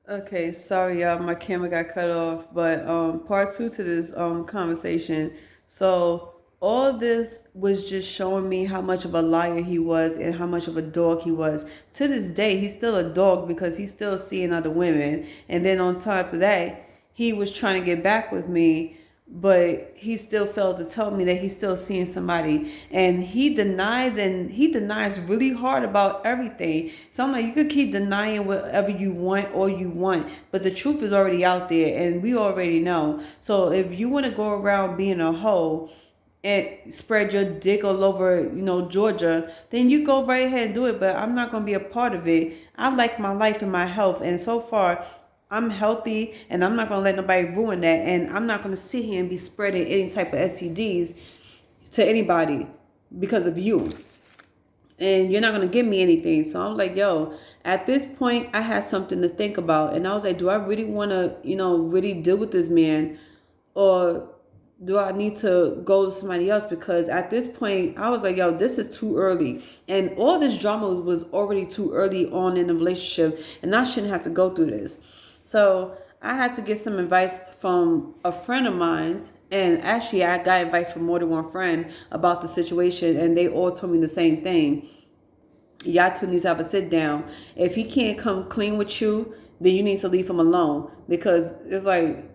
Okay, sorry, y'all. My camera got cut off, but part two to this conversation. So all this was just showing me how much of a liar he was and how much of a dog he was. To this day, he's still a dog because he's still seeing other women. And then on top of that, he was trying to get back with me, but he still failed to tell me that he's still seeing somebody, and he denies really hard about everything. So I'm like, you could keep denying whatever you want, all you want, but the truth is already out there and we already know. So if you want to go around being a hoe and spread your dick all over, Georgia, then you go right ahead and do it. But I'm not going to be a part of it. I like my life and my health. And so far, I'm healthy and I'm not going to let nobody ruin that. And I'm not going to sit here and be spreading any type of STDs to anybody because of you. And you're not going to give me anything. So I'm like, yo, at this point, I had something to think about. And I was like, do I really want to, really deal with this man? Or do I need to go to somebody else? Because at this point, I was like, yo, this is too early. And all this drama was already too early on in the relationship. And I shouldn't have to go through this. So I had to get some advice from a friend of mine's. And actually, I got advice from more than one friend about the situation. And they all told me the same thing. Y'all two need to have a sit down. If he can't come clean with you, then you need to leave him alone. Because it's like,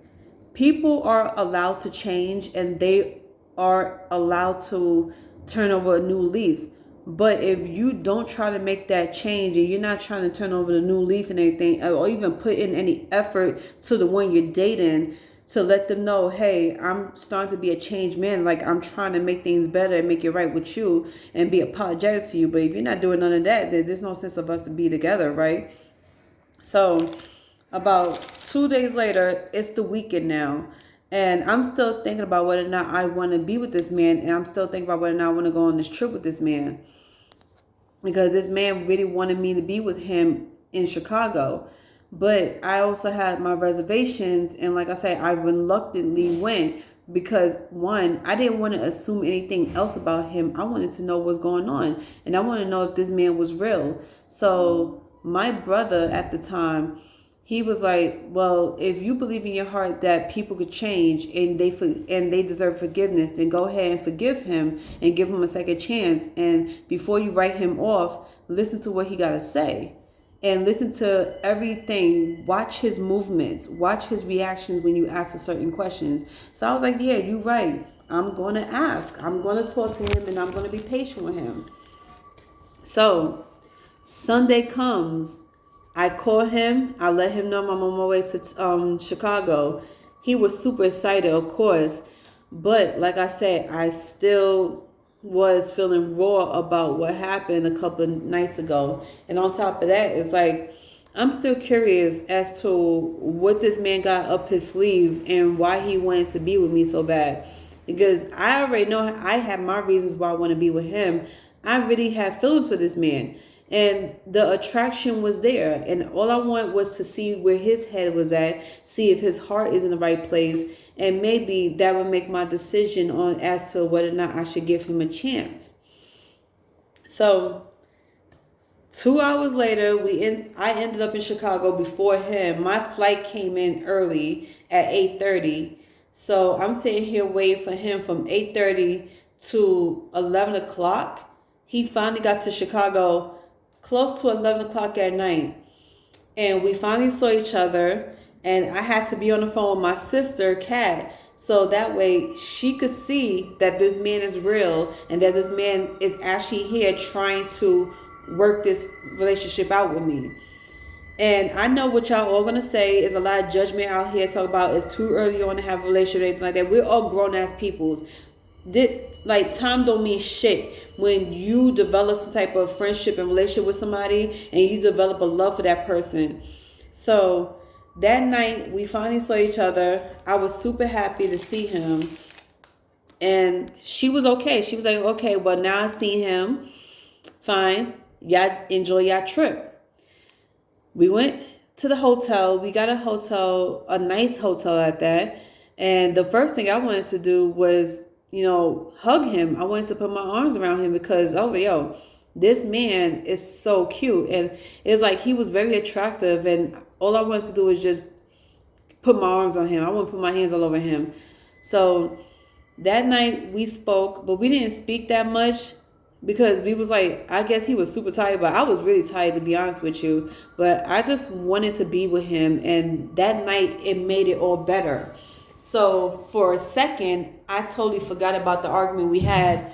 people are allowed to change and they are allowed to turn over a new leaf. But if you don't try to make that change and you're not trying to turn over the new leaf and anything, or even put in any effort to the one you're dating to let them know, hey, I'm starting to be a changed man. Like, I'm trying to make things better and make it right with you and be apologetic to you. But if you're not doing none of that, then there's no sense of us to be together, right? So about 2 days later, it's the weekend now. And I'm still thinking about whether or not I want to be with this man. And I'm still thinking about whether or not I want to go on this trip with this man. Because this man really wanted me to be with him in Chicago. But I also had my reservations. And like I said, I reluctantly went because, one, I didn't want to assume anything else about him. I wanted to know what's going on. And I wanted to know if this man was real. So my brother at the time, he was like, well, if you believe in your heart that people could change and they deserve forgiveness, then go ahead and forgive him and give him a second chance. And before you write him off, listen to what he got to say and listen to everything. Watch his movements, watch his reactions when you ask a certain questions. So I was like, yeah, you're right. I'm going to ask. I'm going to talk to him and I'm going to be patient with him. So Sunday comes. I call him. I let him know I'm on my way to Chicago. He was super excited, of course. But like I said, I still was feeling raw about what happened a couple of nights ago. And on top of that, it's like, I'm still curious as to what this man got up his sleeve and why he wanted to be with me so bad. Because I already know I have my reasons why I want to be with him. I really have feelings for this man. And the attraction was there. And all I want was to see where his head was at, see if his heart is in the right place. And maybe that would make my decision on as to whether or not I should give him a chance. So 2 hours later, I ended up in Chicago before him. My flight came in early at 8:30. So I'm sitting here waiting for him from 8:30 to 11 o'clock. He finally got to Chicago close to 11 o'clock at night. And we finally saw each other. And I had to be on the phone with my sister, Kat. So that way she could see that this man is real and that this man is actually here trying to work this relationship out with me. And I know what y'all all gonna say is a lot of judgment out here. Talk about it's too early on to have a relationship or anything like that. We're all grown ass peoples. Like, time don't mean shit when you develop some type of friendship and relationship with somebody and you develop a love for that person. So that night we finally saw each other. I was super happy to see him. And she was okay. She was like, okay, well, now I see him. Fine. Y'all enjoy your trip. We went to the hotel. We got a nice hotel at that. And the first thing I wanted to do was, hug him. I wanted to put my arms around him because I was like, yo, This man is so cute. And it's like he was very attractive. And all I wanted to do was just put my arms on him. I want to put my hands all over him. So that night we spoke, but we didn't speak that much because we was like, I guess he was super tired, but I was really tired, to be honest with you. But I just wanted to be with him, and that night it made it all better. So for a second, I totally forgot about the argument we had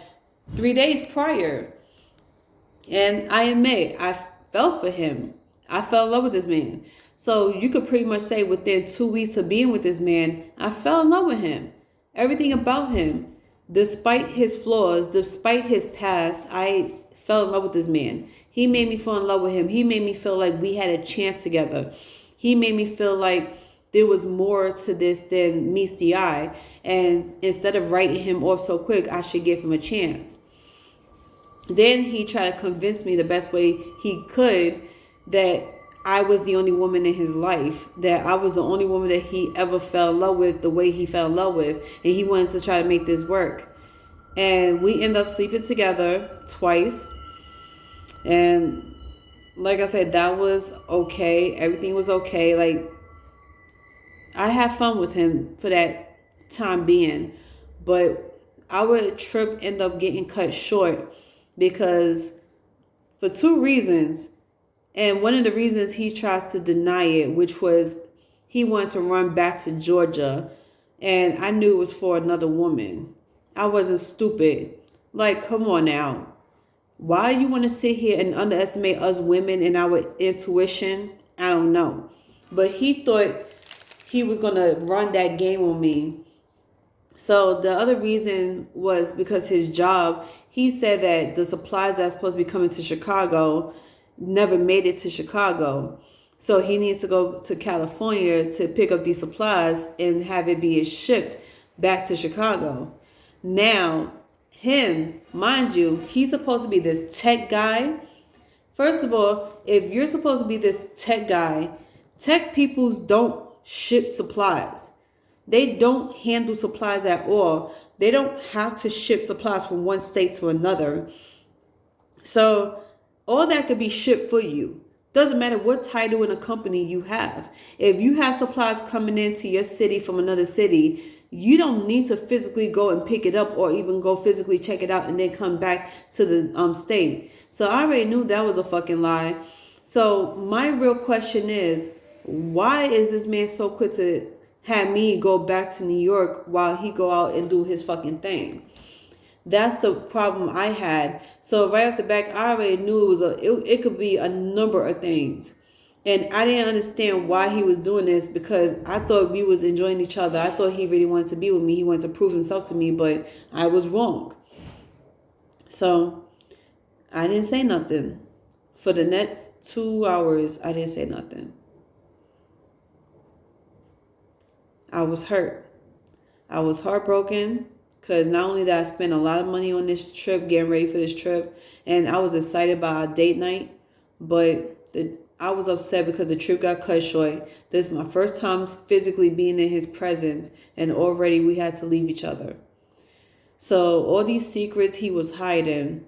3 days prior. And I admit, I fell for him. I fell in love with this man. So you could pretty much say within 2 weeks of being with this man, I fell in love with him. Everything about him, despite his flaws, despite his past, I fell in love with this man. He made me fall in love with him. He made me feel like we had a chance together. He made me feel like there was more to this than meets the eye. And instead of writing him off so quick, I should give him a chance. Then he tried to convince me the best way he could that I was the only woman in his life, that I was the only woman that he ever fell in love with the way he fell in love with, and he wanted to try to make this work. And we ended up sleeping together twice. And like I said, that was okay. Everything was okay. Like, I had fun with him for that time being, but our trip ended up getting cut short because for 2 reasons. And one of the reasons he tries to deny it, which was he wanted to run back to Georgia. And I knew it was for another woman. I wasn't stupid. Like, come on now. Why you want to sit here and underestimate us women and our intuition? I don't know. But he thought he was going to run that game on me. So the other reason was because his job, he said that the supplies that's supposed to be coming to Chicago never made it to Chicago. So he needs to go to California to pick up these supplies and have it be shipped back to Chicago. Now, him, mind you, he's supposed to be this tech guy. First of all, if you're supposed to be this tech guy, tech peoples don't ship supplies. They don't handle supplies at all. They don't have to ship supplies from one state to another. So all that could be shipped for you. Doesn't matter what title in a company you have. If you have supplies coming into your city from another city, you don't need to physically go and pick it up or even go physically check it out and then come back to the state. So I already knew that was a fucking lie. So my real question is, why is this man so quick to have me go back to New York while he go out and do his fucking thing? That's the problem I had. So right off the back, I already knew it could be a number of things. And I didn't understand why he was doing this because I thought we was enjoying each other. I thought he really wanted to be with me. He wanted to prove himself to me, but I was wrong. So I didn't say nothing. For the next 2 hours, I didn't say nothing. I was hurt. I was heartbroken. Because not only did I spend a lot of money on this trip, getting ready for this trip, and I was excited about our date night, but I was upset because the trip got cut short. This is my first time physically being in his presence, and already we had to leave each other. So all these secrets he was hiding,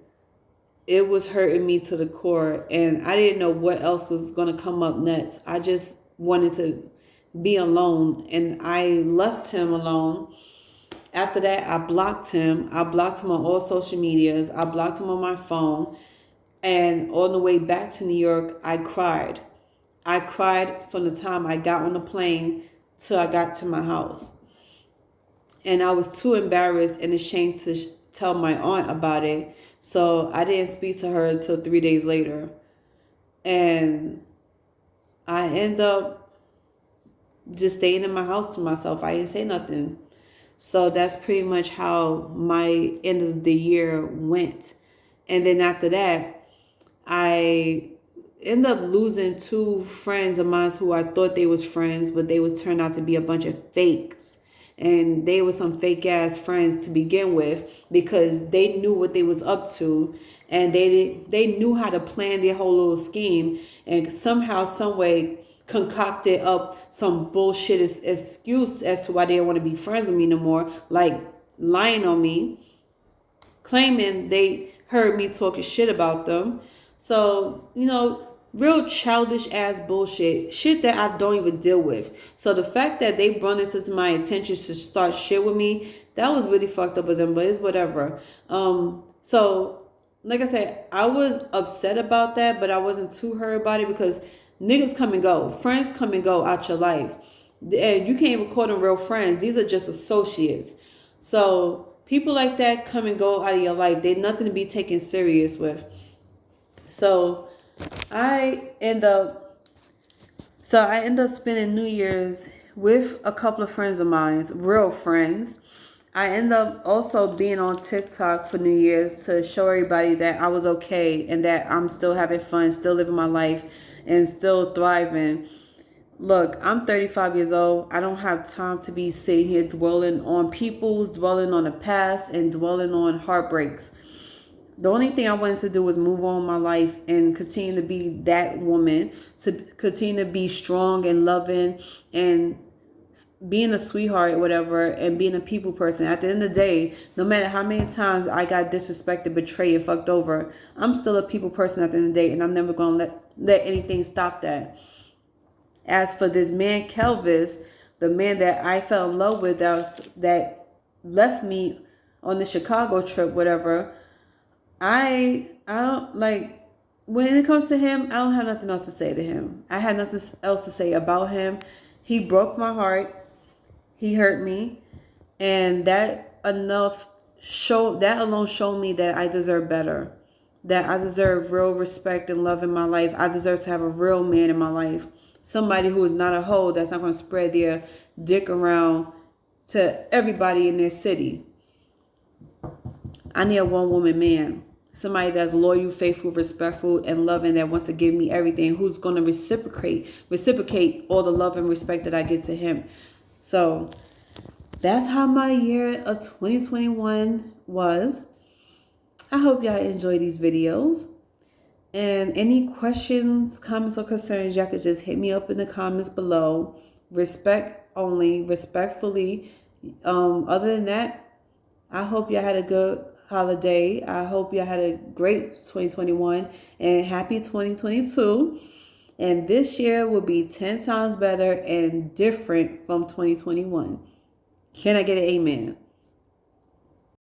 it was hurting me to the core, and I didn't know what else was going to come up next. I just wanted to be alone, and I left him alone. After that, I blocked him. I blocked him on all social medias. I blocked him on my phone. And on the way back to New York, I cried. I cried from the time I got on the plane till I got to my house. And I was too embarrassed and ashamed to tell my aunt about it. So I didn't speak to her until 3 days later. And I ended up just staying in my house to myself. I didn't say nothing. So that's pretty much how my end of the year went. And then after that, I ended up losing 2 friends of mine who I thought they was friends, but they was turned out to be a bunch of fakes. And they were some fake ass friends to begin with because they knew what they was up to, and they knew how to plan their whole little scheme, and somehow, some way concocted up some bullshit excuse as to why they didn't want to be friends with me no more, like lying on me, claiming they heard me talking shit about them. So, real childish ass bullshit. Shit that I don't even deal with. So the fact that they brought this to my attention to start shit with me, that was really fucked up of them, but it's whatever. So like I said, I was upset about that, but I wasn't too hurt about it because niggas come and go. Friends come and go out your life. And you can't even call them real friends. These are just associates. So people like that come and go out of your life. They're nothing to be taken serious with. So I end up spending New Year's with a couple of friends of mine, real friends. I end up also being on TikTok for New Year's to show everybody that I was okay and that I'm still having fun, still living my life, and still thriving. Look, I'm 35 years old. I don't have time to be sitting here dwelling on dwelling on the past, and dwelling on heartbreaks. The only thing I wanted to do was move on my life and continue to be that woman, to continue to be strong and loving and being a sweetheart or whatever, and being a people person. At the end of the day, no matter how many times I got disrespected, betrayed, and fucked over, I'm still a people person at the end of the day, and I'm never going to let anything stop that. As for this man, Kelvis, the man that I fell in love with, that left me on the Chicago trip, whatever, I don't like, when it comes to him, I don't have nothing else to say to him. I had nothing else to say about him. He broke my heart. He hurt me. And that alone showed me that I deserve better. That I deserve real respect and love in my life. I deserve to have a real man in my life. Somebody who is not a hoe, that's not going to spread their dick around to everybody in their city. I need a one-woman man. Somebody that's loyal, faithful, respectful, and loving, that wants to give me everything, who's going to reciprocate all the love and respect that I give to him. So that's how my year of 2021 was. I hope y'all enjoy these videos. And any questions, comments, or concerns, y'all could just hit me up in the comments below. Respect only, respectfully. Other than that, I hope y'all had a good holiday. I hope y'all had a great 2021 and happy 2022. And this year will be 10 times better and different from 2021. Can I get an amen?